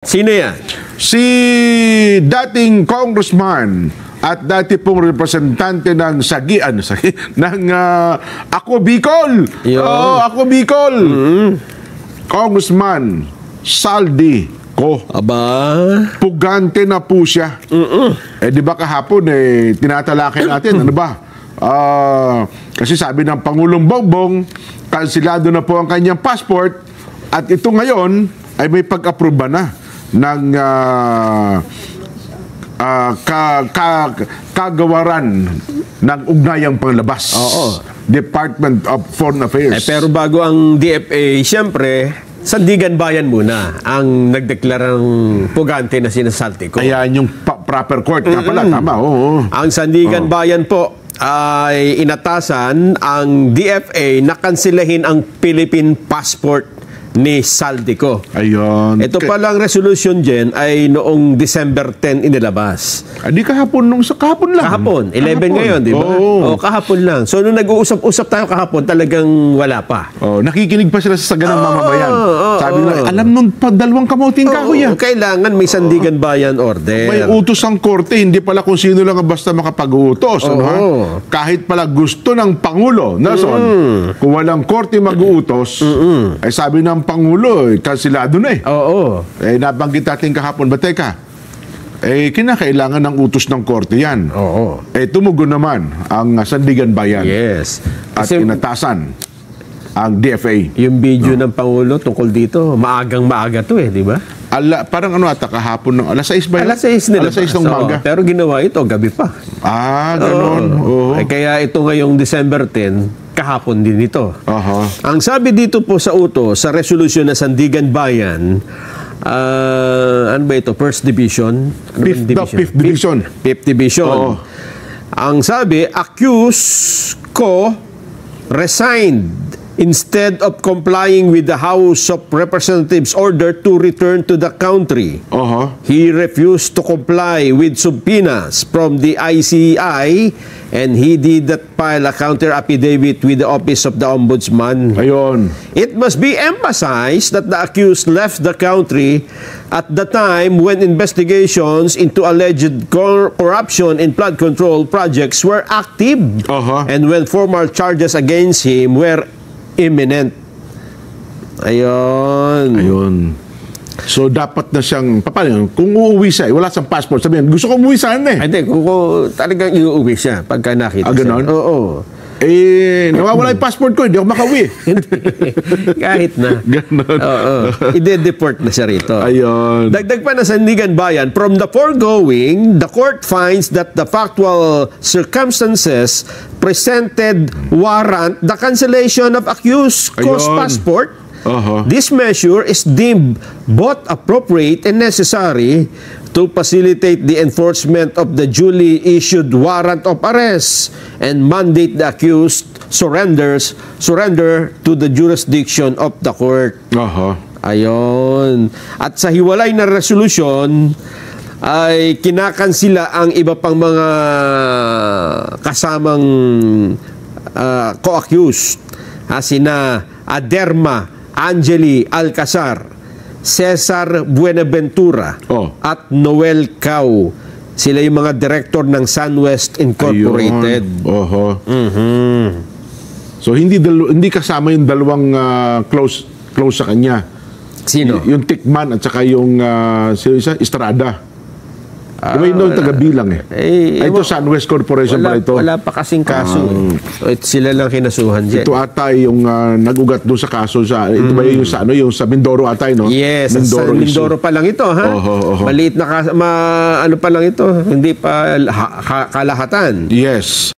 Sino yan? Si dating congressman at dati pong representante ng ng Ako Bicol. Ako Bicol. Congressman Saldi ko. Aba. Pugante na po siya. Di ba kahapon tinatalakay natin, ano ba? Kasi sabi ng Pangulong Bongbong, kansilado na po ang kanyang passport at ito ngayon ay may pag-aproba na ng kagawaran ng ugnayang panglabas. Oo. Department of Foreign Affairs. Pero bago ang DFA, siyempre, Sandigan Bayan muna ang nagdeklarang pugante na sinasalti ko. Ayan yung proper court. Nga pala, tama. Oo. Ang Sandigan Bayan po ay inatasan ang DFA na kansilahin ang Philippine passport ni Saldico. Ayun. Ito palang resolution dyan ay noong December 10 inilabas. Di kahapon, kahapon lang. Kahapon, 11 ngayon, di ba? Oo. Kahapon lang. So, nung nag-uusap-usap tayo kahapon, talagang wala pa. Nakikinig pa sila sa saganang mamabayan. Sabi nila, alam nun pa, dalawang kamuting kahoy yan. Kailangan may Sandigan Bayan order. May utos ang korte, hindi pala kung sino lang basta makapag-uutos. Kahit pala gusto ng Pangulo, Nelson, kung walang korte mag-uutos, ay sabi ng Pangulo, kansilado na eh. Oo. Nabanggit natin kahapon, ba teka, kinakailangan ng utos ng korte yan. Oo. Tumugon naman ang Sandigan Bayan. Yes. At inatasan ang DFA. Yung video ng Pangulo tungkol dito, maagang-maaga to di ba? Parang ata kahapon ng alas 6 ba yun? Alas 6 nila. Alas 6 ng umaga. Pero ginawa ito, gabi pa. Ganon. Kaya ito ngayong December 10, kahapon din ito. Ang sabi dito po sa utos, sa resolution na Sandigan Bayan, ano ba ito? First Division? Fifth Division. Fifth Division. Ang sabi, accused ko resigned instead of complying with the House of Representatives' order to return to the country. He refused to comply with subpoenas from the ICI and he did not file a counter affidavit with the Office of the Ombudsman. Ayun. It must be emphasized that the accused left the country at the time when investigations into alleged corruption in flood control projects were active and when formal charges against him were imminent. Ayun. So, dapat na siyang, paano, kung uuwi siya, wala siyang passport, sabihin, gusto ko umuwi sana Hindi, kung talagang iuwi siya pagka nakita ganon? siya. Oo. Nawawala yung passport ko, hindi ako makauwi. Kahit na. Ganon. Ide-deport na siya rito. Ayun. Dagdag pa na Sandigan Bayan, from the foregoing, the court finds that the factual circumstances presented warrant the cancellation of accused co's passport. This measure is deemed both appropriate and necessary to facilitate the enforcement of the duly issued warrant of arrest and mandate the accused surrender to the jurisdiction of the court. Ayun. At sa hiwalay na resolution ay kinakansila ang iba pang mga kasamang co-accused. Sina Aderma Angeli Alcazar, Cesar Buenaventura at Noel Cao. Sila yung mga director ng SunWest Incorporated. So hindi kasama yung dalawang close sa kanya. Sino? Yung Tikman at saka yung Estrada. Diba yun taga-bilang ito SunWest Corporation pala ito. Wala pa kasing kaso. Sila lang kinasuhan dyan. Ito ata yung nag-ugat doon sa kaso ito ba yung sa Mindoro ata, no? Yes, sa Mindoro pa lang ito, ha? Maliit na ano pa lang ito, hindi pa kalahatan. Yes.